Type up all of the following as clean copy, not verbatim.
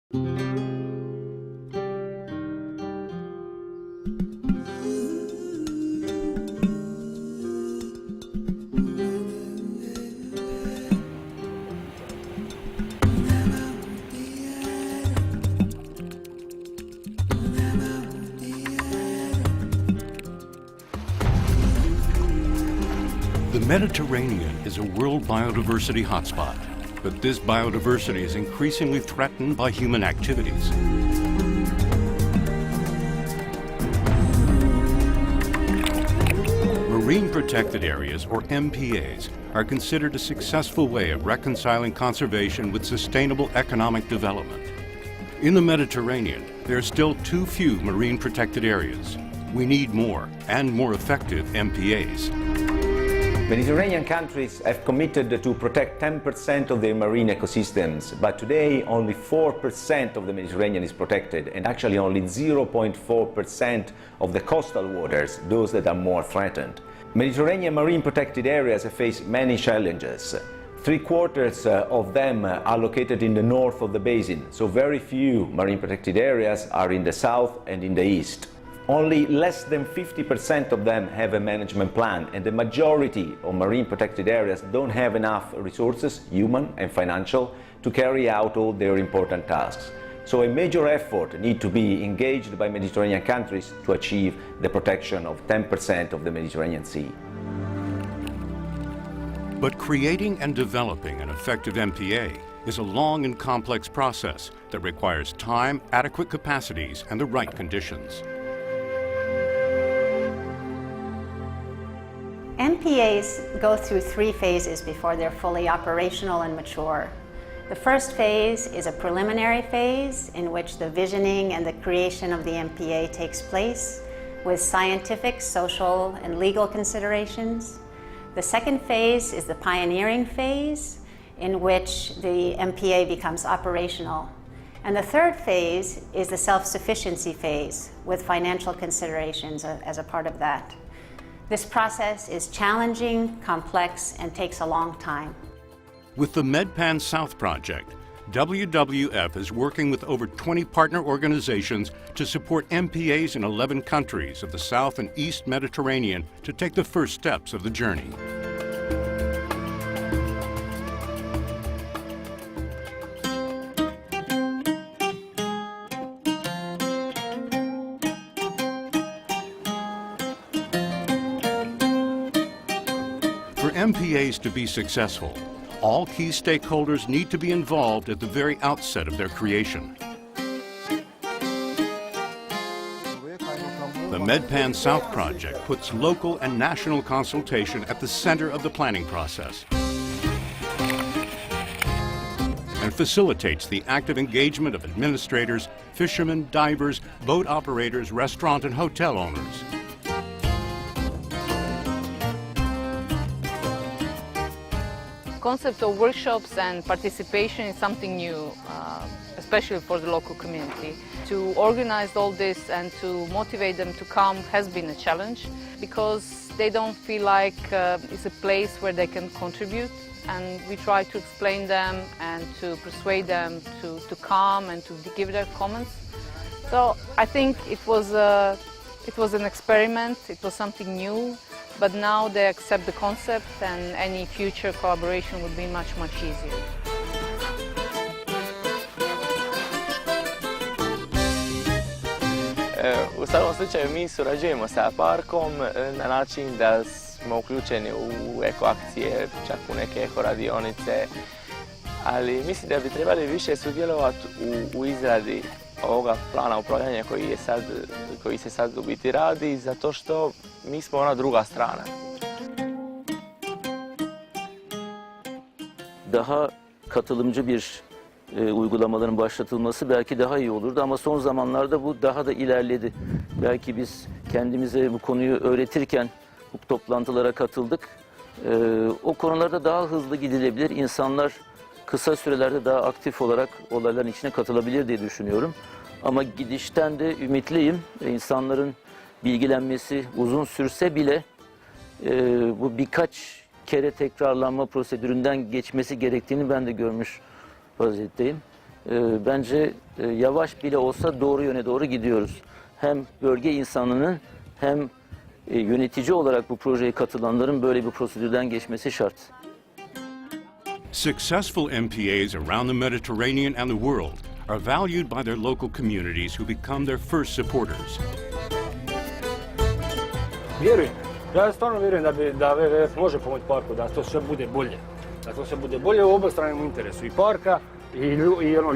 The Mediterranean is a world biodiversity hotspot, but this biodiversity is increasingly threatened by human activities. Marine protected areas, or MPAs, are considered a successful way of reconciling conservation with sustainable economic development. In the Mediterranean, there are still too few marine protected areas. We need more and more effective MPAs. Mediterranean countries have committed to protect 10% of their marine ecosystems, but today only 4% of the Mediterranean is protected, and actually only 0.4% of the coastal waters, those that are more threatened. Mediterranean marine protected areas face many challenges. 3/4 of them are located in the north of the basin, so very few marine protected areas are in the south and in the east. Only less than 50% of them have a management plan, and the majority of marine protected areas don't have enough resources, human and financial, to carry out all their important tasks. So a major effort needs to be engaged by Mediterranean countries to achieve the protection of 10% of the Mediterranean Sea. But creating and developing an effective MPA is a long and complex process that requires time, adequate capacities, and the right conditions. MPAs go through 3 phases before they're fully operational and mature. The first phase is a preliminary phase in which the visioning and the creation of the MPA takes place with scientific, social, and legal considerations. The second phase is the pioneering phase in which the MPA becomes operational. And the third phase is the self-sufficiency phase with financial considerations as a part of that. This process is challenging, complex, and takes a long time. With the MedPAN South Project, WWF is working with over 20 partner organizations to support MPAs in 11 countries of the South and East Mediterranean to take the first steps of the journey. For MPAs to be successful, all key stakeholders need to be involved at the very outset of their creation. The MedPAN South Project puts local and national consultation at the center of the planning process and facilitates the active engagement of administrators, fishermen, divers, boat operators, restaurant and hotel owners. The concept of workshops and participation is something new, especially for the local community. To organize all this and to motivate them to come has been a challenge because they don't feel like it's a place where they can contribute, and we try to explain them and to persuade them to come and to give their comments. So I think it was an experiment, it was something new. But now they accept the concept, and any future collaboration would be much, much easier. U svakom slučaju mi surađujemo sa parkom na način da smo uključeni u eko akcije, čak u neke eko radionice, ali mislim da bi trebali više sudjelovati u izradi ovoga plana upravljanja koji se sad u biti radi, zato što mi smo ona druga strana. Daha katılımcı bir uygulamaların başlatılması belki daha iyi olurdu ama son zamanlarda bu daha da ilerledi. Belki biz kendimize bu konuyu öğretirken bu toplantılara katıldık. O konularda daha hızlı gidilebilir. İnsanlar kısa sürelerde daha aktif olarak olayların içine katılabilir diye düşünüyorum. Ama gidişten de ümitliyim. İnsanların bilgilenmesi uzun sürse bile bu birkaç kere tekrarlanma prosedüründen geçmesi gerektiğini ben de görmüş vaziyetteyim. bence yavaş bile olsa doğru yöne doğru gidiyoruz. Hem bölge insanının hem yönetici olarak bu projeye katılanların böyle bir prosedürden geçmesi şart. Successful MPAs around the Mediterranean and the world are valued by their local communities who become their first supporters. Vjerujem. Ja stvarno vjerujem da WWF može pomoći parku, da to sve bude bolje. Da to sve bude bolje u obostranom interesu i parka i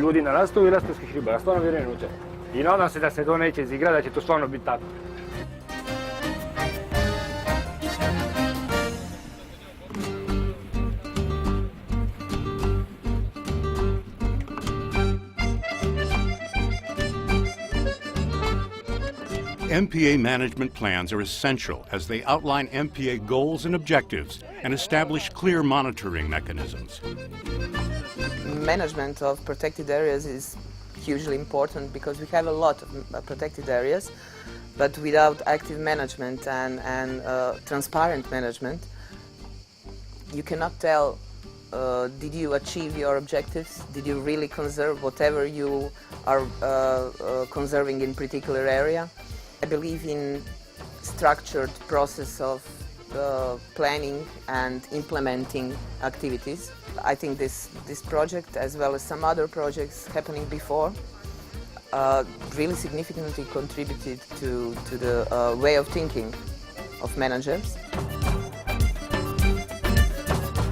ljudi na rastovu i rastovskih riba. Ja stvarno vjerujem u to. I nadam se da se to neće izigrati, da će to stvarno biti tako. MPA management plans are essential as they outline MPA goals and objectives and establish clear monitoring mechanisms. Management of protected areas is hugely important because we have a lot of protected areas, but without active management and transparent management, you cannot tell did you achieve your objectives, did you really conserve whatever you are conserving in particular area. I believe in structured process of planning and implementing activities. I think this project, as well as some other projects happening before, really significantly contributed to the way of thinking of managers.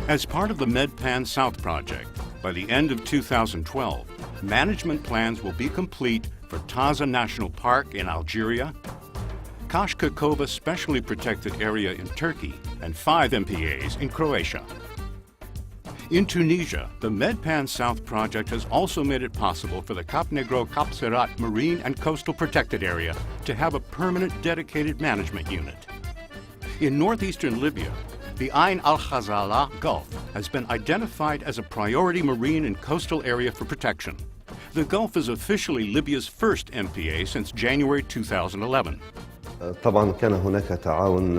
As part of the MedPAN South Project, by the end of 2012, management plans will be complete for Taza National Park in Algeria, Kashkakova Specially Protected Area in Turkey, and 5 MPAs in Croatia. In Tunisia, the MedPAN South Project has also made it possible for the Cap Negro-Cap Serat Marine and Coastal Protected Area to have a permanent dedicated management unit. In northeastern Libya, the Ain al-Khazala Gulf has been identified as a priority marine and coastal area for protection. The Gulf is officially Libya's first MPA since January 2011. طبعا كان هناك تعاون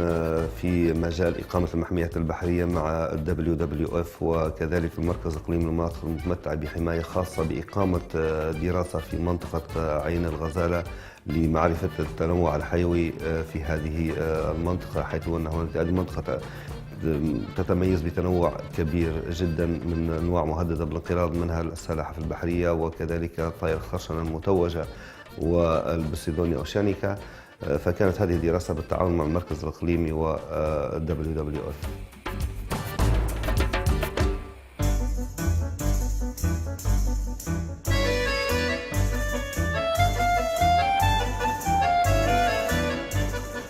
في مجال إقامة المحميات البحرية مع WWF وكذلك المركز الإقليمي للمناطق المتمتعة بحماية خاصة بإقامة دراسة في منطقة عين الغزالة لمعرفة التنوع الحيوي في هذه المنطقة، حيث أنه هذه المنطقة تتميز بتنوع كبير جدا من أنواع مهددة بالانقراض، منها السلاحف البحرية وكذلك طائر الخرشنة المتوجة والبسيدونيا أوشانيكا. فكانت هذه الدراسة بالتعاون مع المركز الإقليمي و WWF.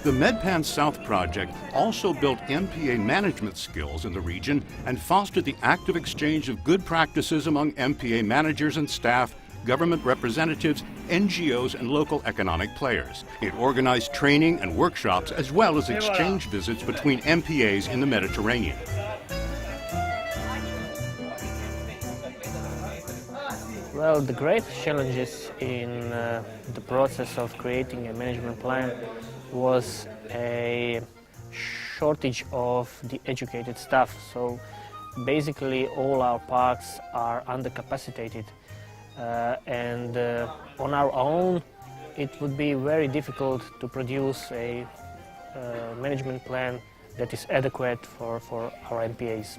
The MedPAN South Project also built MPA management skills in the region and fostered the active exchange of good practices among MPA managers and staff, government representatives, NGOs, and local economic players. It organized training and workshops as well as exchange visits between MPAs in the Mediterranean. Well, the greatest challenges in the process of creating a management plan was a shortage of the educated staff. So basically all our parks are undercapacitated. And on our own, it would be very difficult to produce a management plan that is adequate for our MPAs.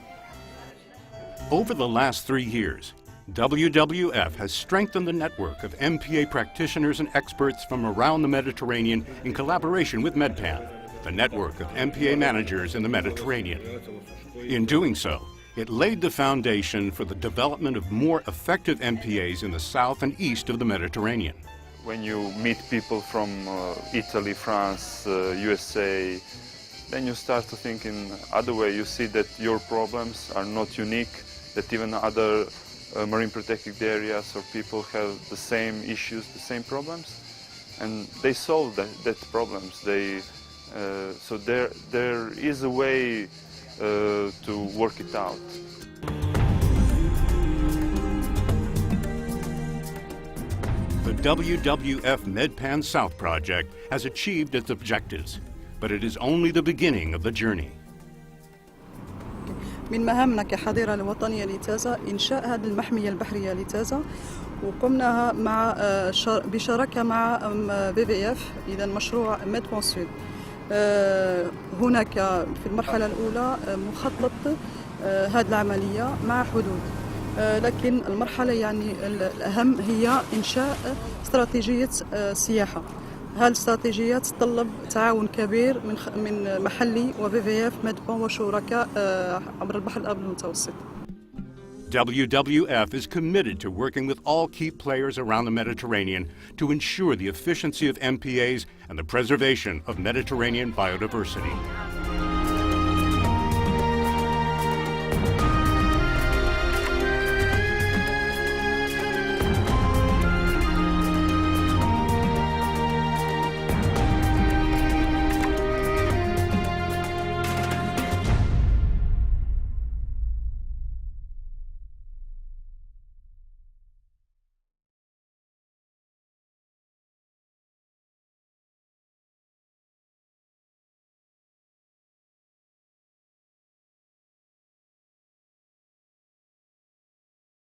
Over the last 3 years, WWF has strengthened the network of MPA practitioners and experts from around the Mediterranean in collaboration with MedPAN, the network of MPA managers in the Mediterranean. In doing so, it laid the foundation for the development of more effective MPAs in the south and east of the Mediterranean. When you meet people from Italy, France, USA, then you start to think in other way. You see that your problems are not unique, that even other marine protected areas or people have the same issues, the same problems, and they solve that problems. So there is a way to work it out. The WWF MedPAN South Project has achieved its objectives, but it is only the beginning of the journey. من مهامنا كحظيرة الوطنية لتازا إنشاء هذه المحمية البحرية لتازا، وقمنا مع بشراكة مع WWF إذا مشروع MedPAN South. هناك في المرحلة الأولى مخطط هذه العملية مع حدود، لكن المرحلة يعني الأهم هي إنشاء استراتيجية سياحة. هذه الاستراتيجية تتطلب تعاون كبير من محلي WWF MedPAN وشركاء عبر البحر الأبيض المتوسط. WWF is committed to working with all key players around the Mediterranean to ensure the efficiency of MPAs and the preservation of Mediterranean biodiversity.